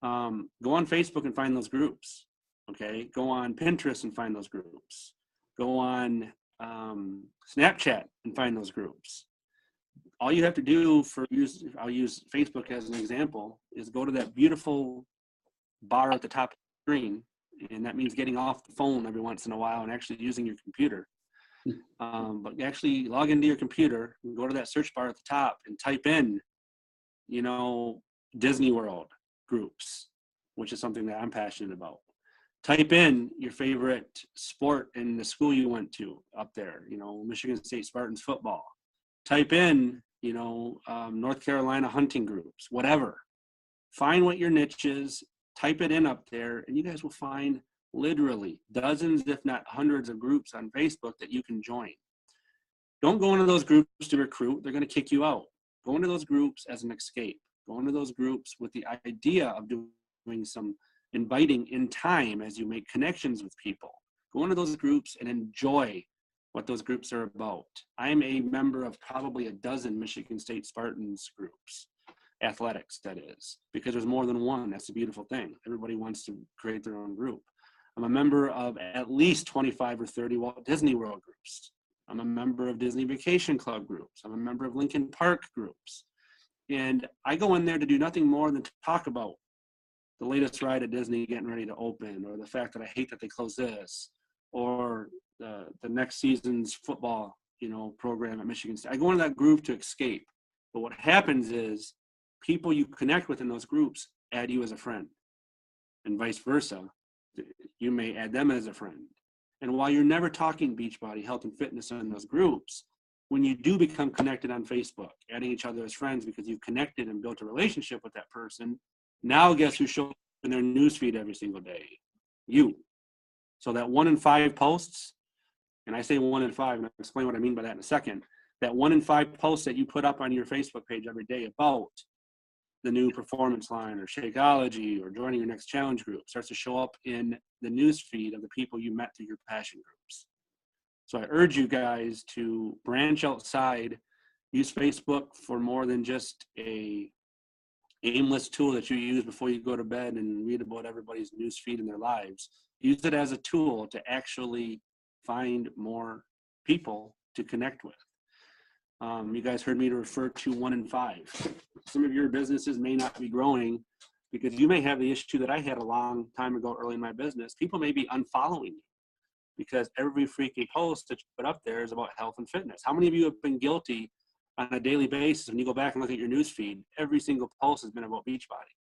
Go on Facebook and find those groups, okay? Go on Pinterest and find those groups. Go on Snapchat and find those groups. All you have to do I'll use Facebook as an example, is go to that beautiful bar at the top of the screen, and that means getting off the phone every once in a while and actually using your computer. But actually log into your computer and go to that search bar at the top and type in, Disney World groups, which is something that I'm passionate about. Type in your favorite sport in the school you went to up there, Michigan State Spartans football. Type in, North Carolina hunting groups, whatever. Find what your niche is, type it in up there, and you guys will find literally dozens, if not hundreds of groups on Facebook that you can join. Don't go into those groups to recruit. They're going to kick you out. Go into those groups as an escape. Go into those groups with the idea of doing some inviting in time as you make connections with people. Go into those groups and enjoy what those groups are about. I'm a member of probably a dozen Michigan State Spartans groups, athletics that is, because there's more than one. That's a beautiful thing. Everybody wants to create their own group. I'm a member of at least 25 or 30 Walt Disney World groups. I'm a member of Disney Vacation Club groups. I'm a member of Lincoln Park groups. And I go in there to do nothing more than to talk about the latest ride at Disney getting ready to open, or the fact that I hate that they closed this, or the next season's football, program at Michigan State. I go into that group to escape. But what happens is people you connect with in those groups add you as a friend, and vice versa. You may add them as a friend. And while you're never talking Beachbody, health and fitness in those groups, when you do become connected on Facebook, adding each other as friends because you've connected and built a relationship with that person, now guess who shows up in their newsfeed every single day? You. So that 1 in 5 posts, and I say 1 in 5, and I'll explain what I mean by that in a second, that 1 in 5 posts that you put up on your Facebook page every day about the new performance line or Shakeology or joining your next challenge group starts to show up in the newsfeed of the people you met through your passion groups. So I urge you guys to branch outside, use Facebook for more than just a aimless tool that you use before you go to bed and read about everybody's news feed in their lives. Use it as a tool to actually find more people to connect with. You guys heard me refer to 1 in 5. Some of your businesses may not be growing because you may have the issue that I had a long time ago early in my business. People may be unfollowing you because every freaking post that you put up there is about health and fitness. How many of you have been guilty on a daily basis when you go back and look at your news feed? Every single post has been about Beachbody.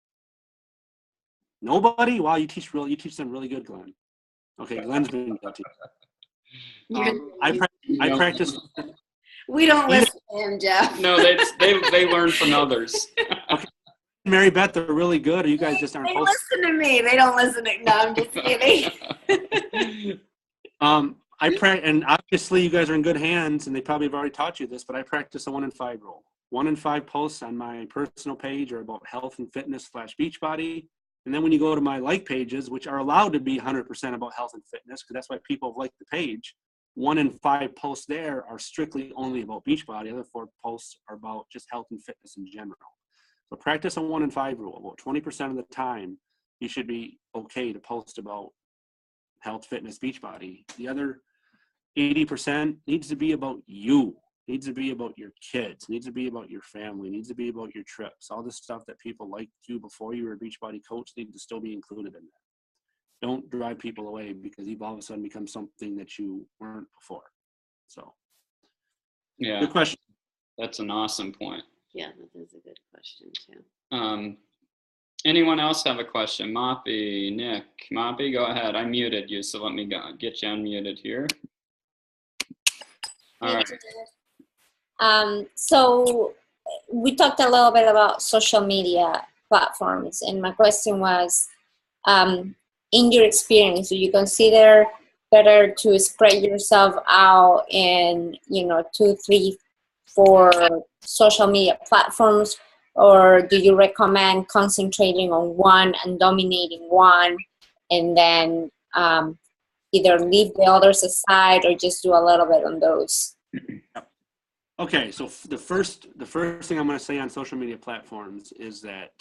Nobody? Wow, you teach them really good, Glenn. Okay, Glenn's been guilty. I practice. We don't listen to him, Jeff. No, they learn from others. Okay. Mary Beth, they're really good, or you guys just aren't They posting? listen to me. They don't listen to. No, I'm just kidding. And obviously you guys are in good hands, and they probably have already taught you this, but I practice a 1 in 5 rule. 1 in 5 posts on my personal page are about health and fitness / Beachbody. And then when you go to my like pages, which are allowed to be 100% about health and fitness, because that's why people have liked the page, 1 in 5 posts there are strictly only about Beachbody. The other 4 posts are about just health and fitness in general. So practice a 1 in 5 rule. About 20% of the time, you should be okay to post about health, fitness, Beachbody. The other 80% needs to be about you, needs to be about your kids, needs to be about your family, needs to be about your trips. All this stuff that people liked you before you were a Beachbody coach needs to still be included in that. Don't drive people away because you've all of a sudden become something that you weren't before. So, Yeah, good question. That's an awesome point. Yeah, that is a good question too. Anyone else have a question? Moppy, Nick, Moppy, go ahead. I muted you, so let me get you unmuted here. All right. So we talked a little bit about social media platforms, and my question was, in your experience, do you consider better to spread yourself out in 2, 3, 4 social media platforms, or do you recommend concentrating on one and dominating one, and then either leave the others aside or just do a little bit on those? Okay, so the first thing I'm going to say on social media platforms is that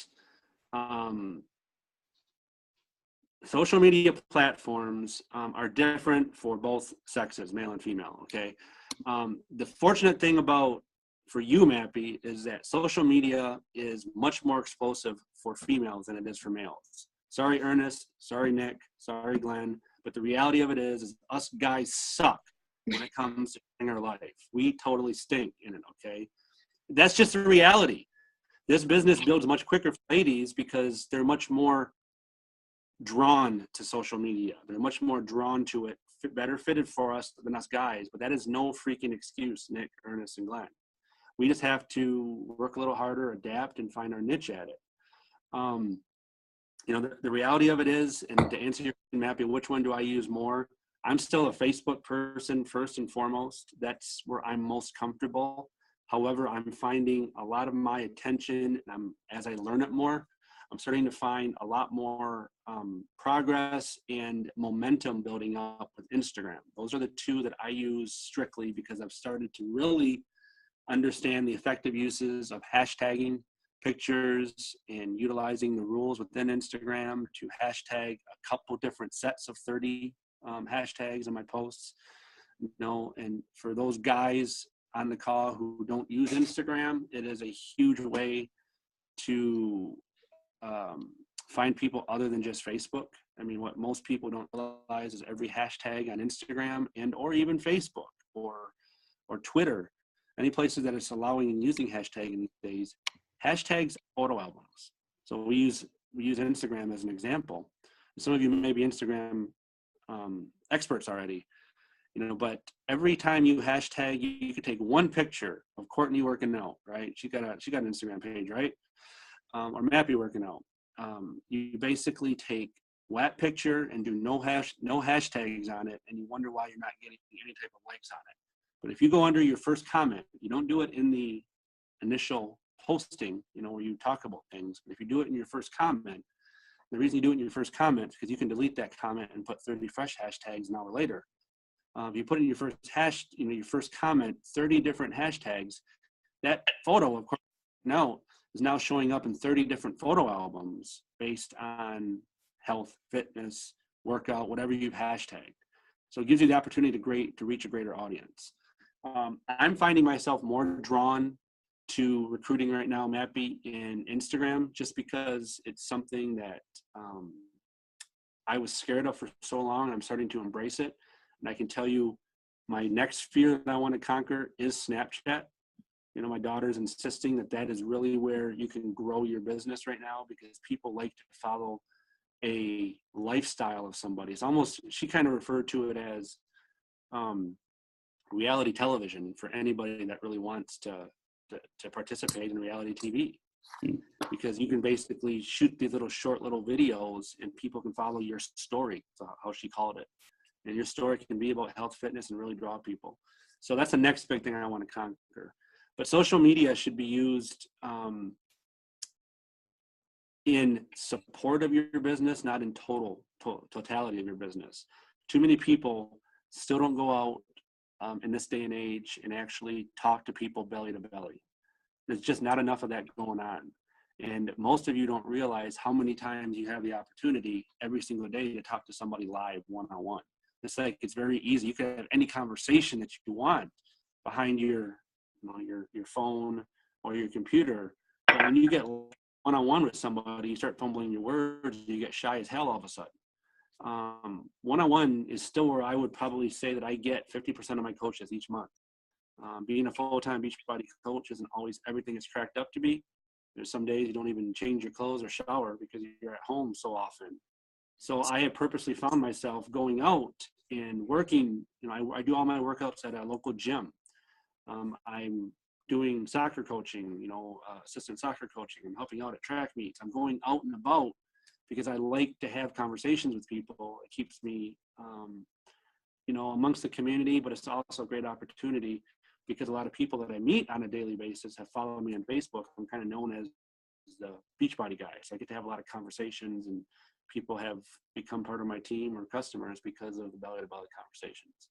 social media platforms are different for both sexes, male and female. Okay, the fortunate thing for you, Mappy, is that social media is much more explosive for females than it is for males. Sorry, Ernest. Sorry, Nick. Sorry, Glenn. But the reality of it is us guys suck when it comes to our life. We totally stink in it, okay? That's just the reality. This business builds much quicker for ladies because they're much more drawn to social media. They're much more drawn to it, better fitted for us than us guys. But that is no freaking excuse, Nick, Ernest, and Glenn. We just have to work a little harder, adapt, and find our niche at it. The reality of it is, and to answer your question, Mappy, which one do I use more? I'm still a Facebook person first and foremost. That's where I'm most comfortable. However, I'm finding a lot of my attention, and as I learn it more, I'm starting to find a lot more progress and momentum building up with Instagram. Those are the 2 that I use strictly because I've started to really understand the effective uses of hashtagging pictures and utilizing the rules within Instagram to hashtag a couple different sets of 30 hashtags in my posts. And for those guys on the call who don't use Instagram, it is a huge way to find people other than just Facebook. I mean, what most people don't realize is every hashtag on Instagram or even Facebook or Twitter, any places that it's allowing and using hashtagging these days, hashtags photo albums. So we use Instagram as an example. Some of you may be Instagram experts already, but every time you hashtag, you could take one picture of Courtney working out, right? She got an Instagram page, right? Or Mappy working out. You basically take that picture and do no hashtags on it, and you wonder why you're not getting any type of likes on it. But if you go under your first comment, you don't do it in the initial posting, where you talk about things. But if you do it in your first comment, the reason you do it in your first comment is because you can delete that comment and put 30 fresh hashtags an hour later. If you put in your first comment, 30 different hashtags, that photo, of course, is now showing up in 30 different photo albums based on health, fitness, workout, whatever you've hashtagged. So it gives you the opportunity to reach a greater audience. I'm finding myself more drawn to recruiting right now, Mappy, in Instagram, just because it's something that I was scared of for so long. I'm starting to embrace it. And I can tell you my next fear that I want to conquer is Snapchat. My daughter's insisting that is really where you can grow your business right now, because people like to follow a lifestyle of somebody. It's almost, she kind of referred to it as reality television for anybody that really wants to participate in reality TV, because you can basically shoot these short little videos and people can follow your story, how she called it. And your story can be about health, fitness, and really draw people. So that's the next big thing I want to conquer. But social media should be used in support of your business, not in totality of your business. Too many people still don't go out in this day and age and actually talk to people belly to belly. There's just not enough of that going on. And most of you don't realize how many times you have the opportunity every single day to talk to somebody live one-on-one. It's like, it's very easy. You can have any conversation that you want behind your phone or your computer. But when you get one-on-one with somebody, you start fumbling your words, you get shy as hell all of a sudden. One-on-one is still where I would probably say that I get 50% of my coaches each month. Being a full-time Beachbody coach isn't always everything it's cracked up to be. There's some days you don't even change your clothes or shower because you're at home so often. So I have purposely found myself going out and working. I do all my workouts at a local gym. I'm doing soccer coaching, assistant soccer coaching. I'm helping out at track meets. I'm going out and about because I like to have conversations with people. It keeps me, amongst the community, but it's also a great opportunity because a lot of people that I meet on a daily basis have followed me on Facebook. I'm kind of known as the Beachbody guy. So I get to have a lot of conversations, and people have become part of my team or customers because of the belly to belly conversations.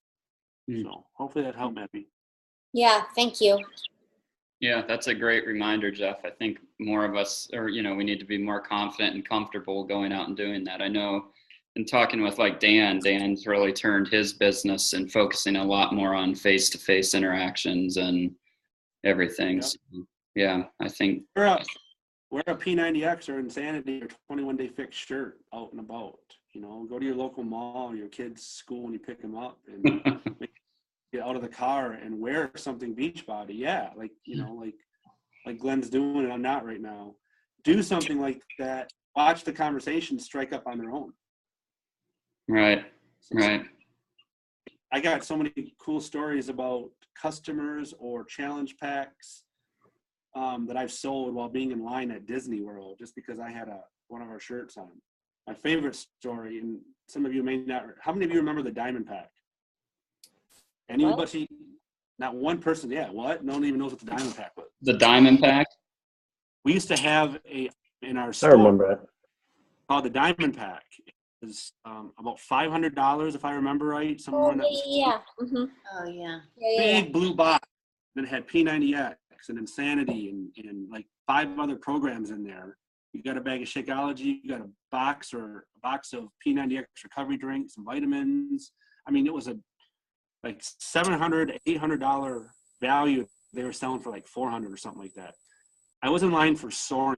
So hopefully that helped, Mappy. Yeah, thank you. Yeah, that's a great reminder, Jeff. I think more of us we need to be more confident and comfortable going out and doing that. I know in talking with Dan's really turned his business and focusing a lot more on face-to-face interactions and everything. Yep. So, yeah, I think. Wear a P90X or Insanity or 21-Day Fix shirt out and about. Go to your local mall, your kid's school when you pick them up, and get out of the car and wear something Beachbody. Yeah, like Glenn's doing it. I'm not right now. Do something like that. Watch the conversation strike up on their own. Right. I got so many cool stories about customers or challenge packs that I've sold while being in line at Disney World just because I had one of our shirts on. My favorite story, and some of you may not. How many of you remember the Diamond Pack? Anybody? Not one person. Yeah, what? No one even knows what the Diamond Pack was. The Diamond Pack? We used to have in our store. I remember it. Called the Diamond Pack. It was about $500 if I remember right. Somewhere Yeah. Mm-hmm. Oh, yeah. Big blue box. Then it had P90X and Insanity and like 5 other programs in there. You got a bag of Shakeology, you got a box of P90X recovery drinks and vitamins. I mean, it was a like $700, $800 value. They were selling for like $400 or something like that. I was in line for Soaring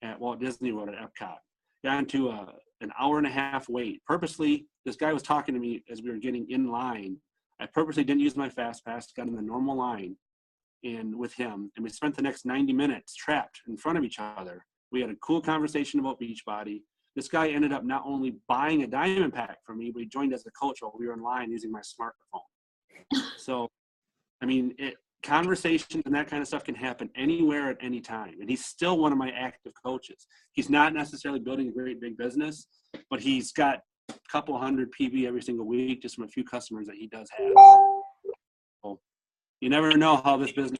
at Walt Disney World at Epcot. Got into an hour and a half wait. Purposely, this guy was talking to me as we were getting in line. I purposely didn't use my fast pass, got in the normal line and with him, and we spent the next 90 minutes trapped in front of each other. We had a cool conversation about Beachbody. This guy ended up not only buying a Diamond Pack from me, but he joined as a coach while we were in line using my smartphone. So, I mean, conversations and that kind of stuff can happen anywhere at any time. And he's still one of my active coaches. He's not necessarily building a great big business, but he's got a couple hundred PB every single week just from a few customers that he does have. So you never know how this business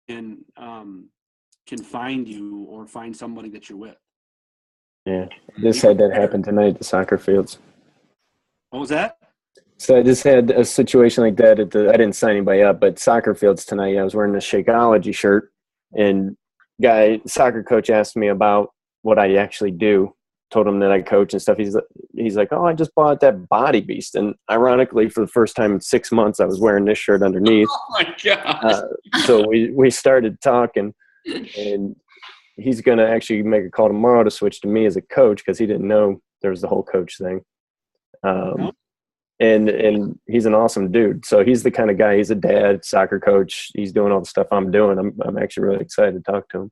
can find you or find somebody that you're with. Yeah, I just had that happen tonight at the soccer fields. What was that? So I just had a situation like that I didn't sign anybody up, but soccer fields tonight. I was wearing a Shakeology shirt, and soccer coach asked me about what I actually do. Told him that I coach and stuff. He's like, "Oh, I just bought that Body Beast," and ironically, for the first time in 6 months, I was wearing this shirt underneath. Oh my gosh! So we started talking, and he's gonna actually make a call tomorrow to switch to me as a coach because he didn't know there was the whole coach thing. And he's an awesome dude. So he's the kind of guy. He's a dad, soccer coach. He's doing all the stuff I'm doing. I'm actually really excited to talk to him.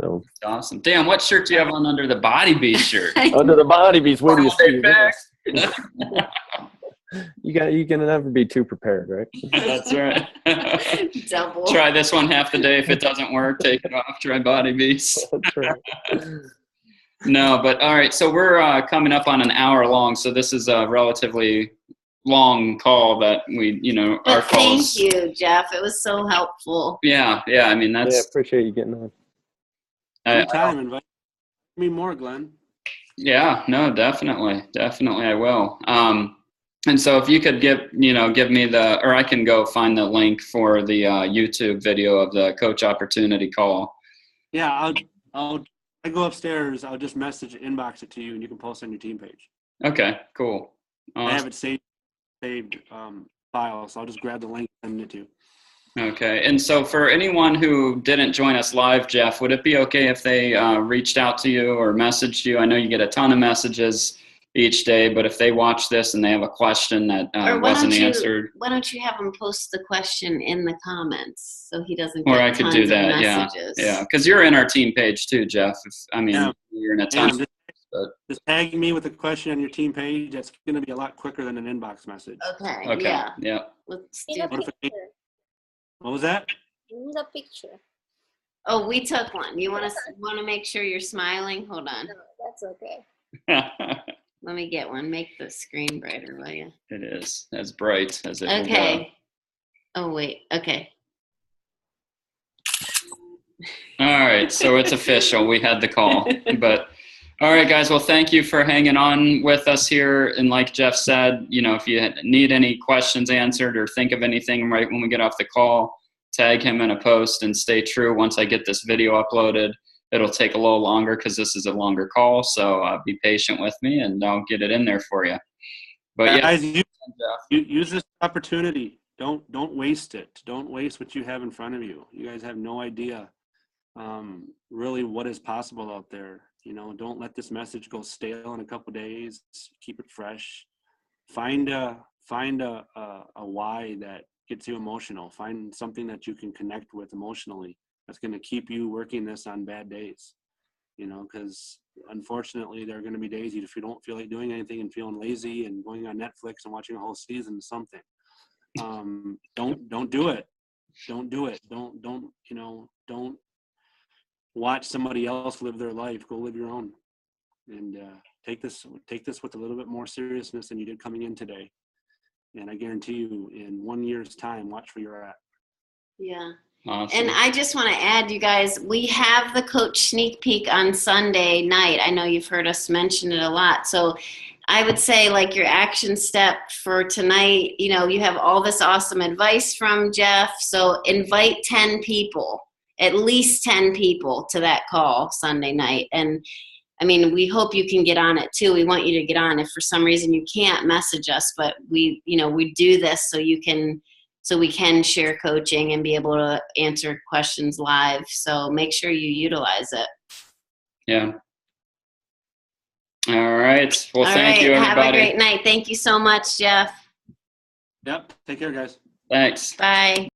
So awesome. Dan, what shirt do you have on under the Body Beast shirt? Under the Body Beast. Where do you see it? You can never be too prepared, right? That's right. Double. Try this one half the day. If it doesn't work, take it off. Try Body Beast. That's right. No, but all right. So we're coming up on an hour long. So this is a relatively long call that we, our But calls. thank you, Jeff. It was so helpful. Yeah. I mean, Yeah, that's. appreciate you getting on. Anytime, invite me more, Glenn. Yeah. No, definitely I will. And so if you could give me or I can go find the link for the YouTube video of the coach opportunity call. Yeah, I go upstairs. I'll just inbox it to you, and you can post on your team page. Okay, cool. Awesome. I have it saved file, so I'll just grab the link and send it to you. Okay, and so for anyone who didn't join us live, Jeff, would it be okay if they reached out to you or messaged you? I know you get a ton of messages each day, but if they watch this and they have a question that wasn't answered. Why don't you have him post the question in the comments so he doesn't or get I could tons do of that, messages? Yeah, because you're in our team page too, Jeff. Yeah. You're in a ton. Just tag me with a question on your team page. That's going to be a lot quicker than an inbox message. Okay. Yeah. Let's do that. What was that? Give me the picture. Oh, we took one. You want to make sure you're smiling? Hold on. No, that's okay. Let me get one. Make the screen brighter, will you? It is as bright as it Okay. Oh, wait. Okay. All right. So it's official. We had the call. But all right, guys. Well, thank you for hanging on with us here. And like Jeff said, if you need any questions answered or think of anything right when we get off the call, tag him in a post and stay true. Once I get this video uploaded, it'll take a little longer because this is a longer call. So be patient with me and I'll get it in there for you. But guys, use this opportunity. Don't waste it. Don't waste what you have in front of you. You guys have no idea really what is possible out there. Don't let this message go stale in a couple days. Keep it fresh. Find a why that gets you emotional. Find something that you can connect with emotionally that's going to keep you working this on bad days. Because unfortunately there are going to be days if you don't feel like doing anything and feeling lazy and going on Netflix and watching a whole season of something. Don't do it. Don't do it. Don't watch somebody else live their life. Go live your own, and take this with a little bit more seriousness than you did coming in today. And I guarantee you, in 1 year's time, watch where you're at. Yeah. Awesome. And I just want to add, you guys, we have the coach sneak peek on Sunday night. I know you've heard us mention it a lot. So I would say, like, your action step for tonight, you have all this awesome advice from Jeff. So invite 10 people, at least 10 people to that call Sunday night. And we hope you can get on it too. We want you to get on. If for some reason you can't, message us, but we do this so we can share coaching and be able to answer questions live. So make sure you utilize it. Yeah. All right. Well, thank you, everybody. Have a great night. Thank you so much, Jeff. Yep. Take care, guys. Thanks. Bye.